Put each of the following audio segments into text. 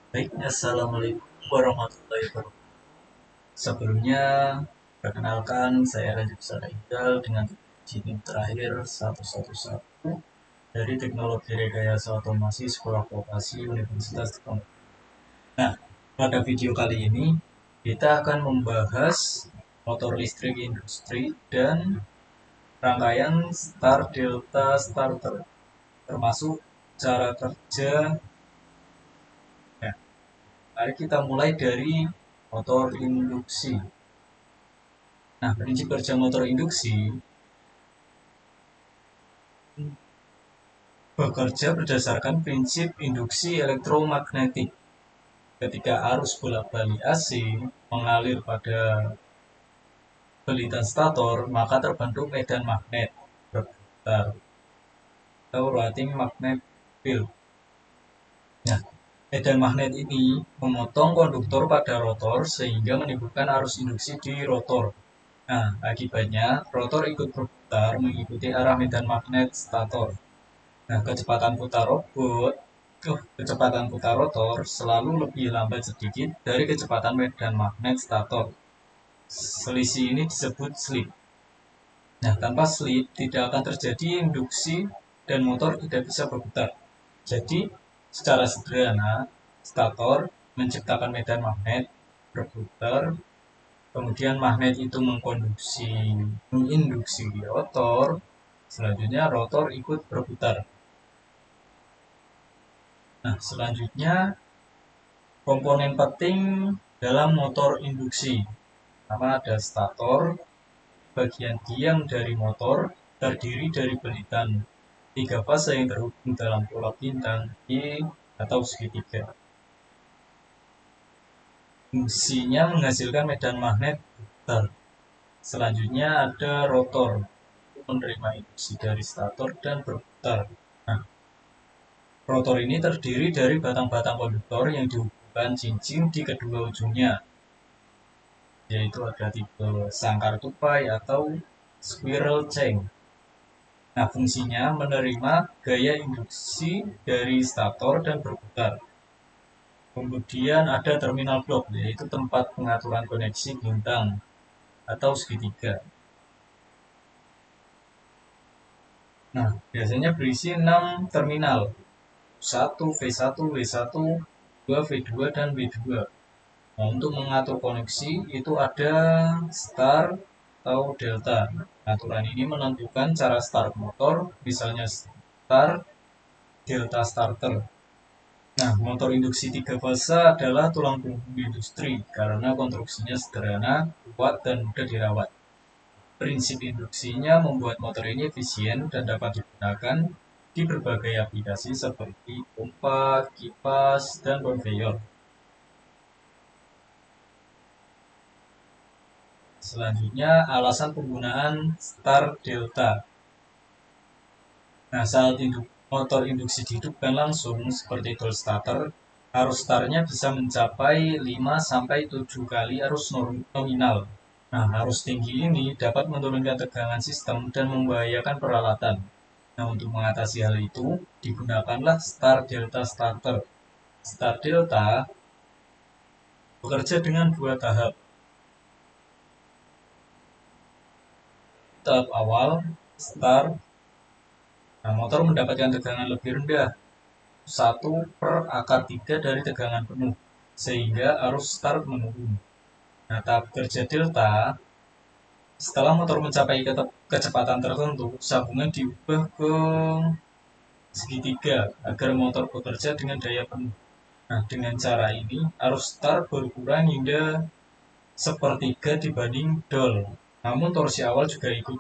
Baik, Assalamualaikum warahmatullahi wabarakatuh. Sebelumnya, perkenalkan saya Rajib Saraigal dengan izin terakhir 111 dari Teknologi Rekayasa Otomasi Sekolah Vokasi Universitas Teknologi. Nah, pada video kali ini kita akan membahas motor listrik industri dan rangkaian Star Delta Starter, termasuk cara kerja. Nah, mari kita mulai dari motor induksi. Nah, prinsip kerja motor induksi bekerja berdasarkan prinsip induksi elektromagnetik. Ketika arus bolak-balik AC mengalir pada belitan stator, maka terbentuk medan magnet berputar atau rotating magnet field. Nah, medan magnet ini memotong konduktor pada rotor sehingga menimbulkan arus induksi di rotor. Nah, akibatnya rotor ikut berputar mengikuti arah medan magnet stator. Nah, kecepatan putar rotor selalu lebih lambat sedikit dari kecepatan medan magnet stator. Selisih ini disebut slip. Nah, tanpa slip tidak akan terjadi induksi dan motor tidak bisa berputar. Jadi, secara sederhana, stator menciptakan medan magnet berputar, kemudian magnet itu menginduksi rotor, selanjutnya rotor ikut berputar. Nah, selanjutnya komponen penting dalam motor induksi. Pertama ada stator, bagian tiang dari motor terdiri dari belitan tiga fase yang terhubung dalam pola bintang Y atau segitiga. Fungsinya menghasilkan medan magnet putar. Selanjutnya ada rotor untuk menerima induksi dari stator dan berputar. Nah, rotor ini terdiri dari batang-batang konduktor yang dihubungkan cincin di kedua ujungnya, yaitu ada tipe sangkar tupai atau squirrel chain. Nah, fungsinya menerima gaya induksi dari stator dan berputar. Kemudian ada terminal blok, yaitu tempat pengaturan koneksi bintang atau segitiga. Nah, biasanya berisi 6 terminal, 1, V1, W1, 2, V2, dan W2. Nah, untuk mengatur koneksi itu ada star atau delta. Aturan ini menentukan cara start motor, misalnya start delta starter. Nah, motor induksi 3 fase adalah tulang punggung industri karena konstruksinya sederhana, kuat, dan mudah dirawat. Prinsip induksinya membuat motor ini efisien dan dapat digunakan di berbagai aplikasi seperti pompa, kipas, dan konveyor. Selanjutnya, alasan penggunaan Star Delta. Nah, saat motor induksi dihidupkan langsung seperti tool starter, arus startnya bisa mencapai 5-7 kali arus nominal. Nah, arus tinggi ini dapat menurunkan tegangan sistem dan membahayakan peralatan. Nah, untuk mengatasi hal itu, digunakanlah Star Delta Starter. Star Delta bekerja dengan dua tahap. Tahap awal, start. Nah, motor mendapatkan tegangan lebih rendah, 1/akar 3 dari tegangan penuh, sehingga arus start menurun. Nah, tahap kerja delta, setelah motor mencapai kecepatan tertentu, sambungan diubah ke segitiga agar motor bekerja dengan daya penuh. Nah, dengan cara ini, arus start berkurang hingga sepertiga dibanding dol. Namun torsi awal juga ikut.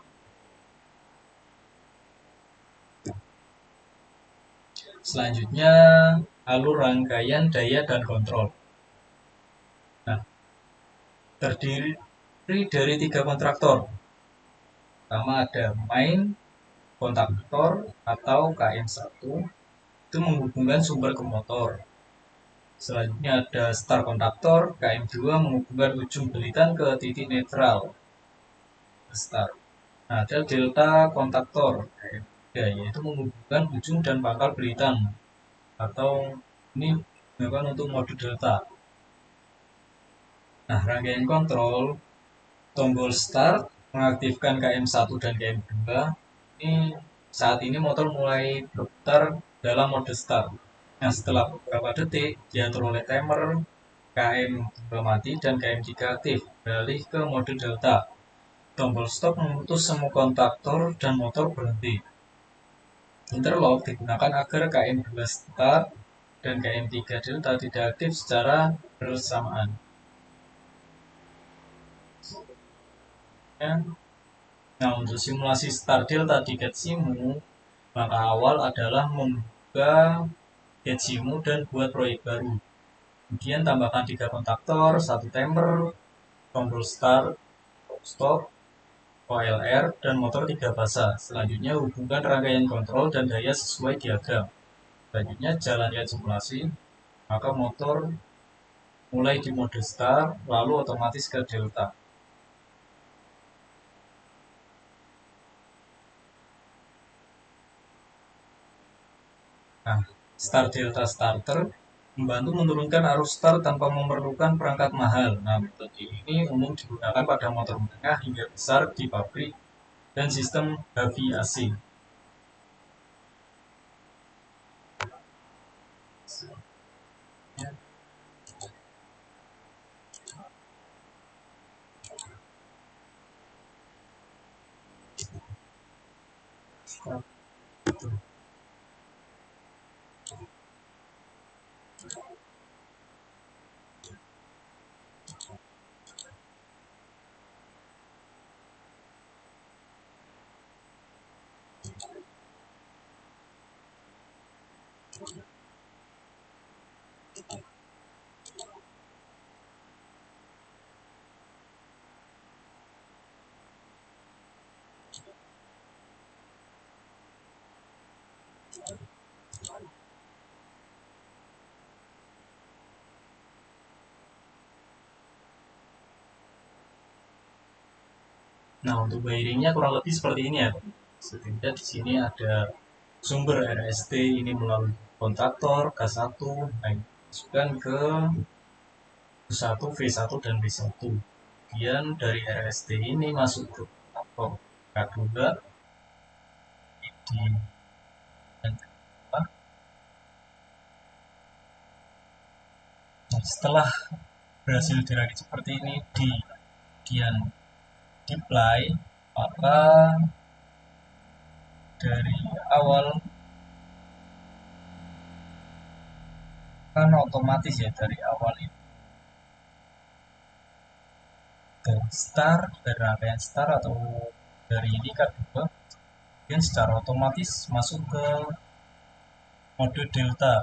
Selanjutnya, alur rangkaian daya dan kontrol. Nah, terdiri dari 3 kontraktor. Pertama ada main kontaktor atau KM1, itu menghubungkan sumber ke motor. Selanjutnya ada star kontaktor, KM2 menghubungkan ujung belitan ke titik netral. Star. Nah, ada delta kontaktor, KM3, yaitu menghubungkan ujung dan pangkal belitan. Atau ini digunakan untuk mode delta. Nah, rangkaian kontrol tombol start mengaktifkan KM1 dan KM2. Ini saat ini motor mulai berputar dalam mode start. Nah, setelah beberapa detik diatur oleh timer, KM2 mati dan KM3 aktif, beralih ke mode delta. Tombol stop memutus semua kontaktor dan motor berhenti. Interlock digunakan agar KM2 start dan KM3 delta tidak aktif secara bersamaan. Ya. Nah, untuk simulasi start delta di GetSimu, langkah awal adalah membuka GetSimu dan buat proyek baru. Kemudian tambahkan 3 kontaktor, 1 timer, tombol start, stop, OLR, dan motor 3 fasa. Selanjutnya hubungkan rangkaian kontrol dan daya sesuai diagram. Selanjutnya jalankan simulasi, maka motor mulai di mode start, lalu otomatis ke delta. Nah, start delta starter membantu menurunkan arus start tanpa memerlukan perangkat mahal. Nah, metode ini umum digunakan pada motor menengah hingga besar di pabrik dan sistem HVAC asing. Nah, untuk wiringnya kurang lebih seperti ini ya. Setidaknya di sini ada sumber RST ini melalui kontaktor K1, nah, masukkan ke U1, V1 dan V1. Kemudian dari RST ini masuk ke kontaktor K2 di dan kedua. Nah, setelah berhasil dirakit seperti ini di kemudian diply, maka dari awal kan otomatis ya dari awal itu dari start, dari rangkaian start atau dari ini K2 kemudian secara otomatis masuk ke mode delta.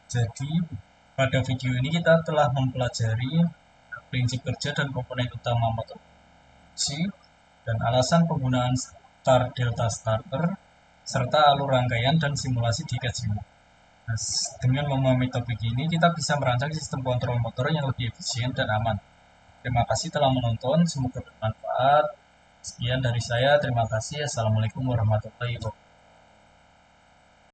Jadi pada video ini kita telah mempelajari prinsip kerja dan komponen utama motor produksi dan alasan penggunaan start delta starter serta alur rangkaian dan simulasi di GetSimu. Nah, dengan memahami topik ini kita bisa merancang sistem kontrol motor yang lebih efisien dan aman. Terima kasih telah menonton, semoga bermanfaat. Sekian dari saya, terima kasih. Assalamualaikum warahmatullahi wabarakatuh.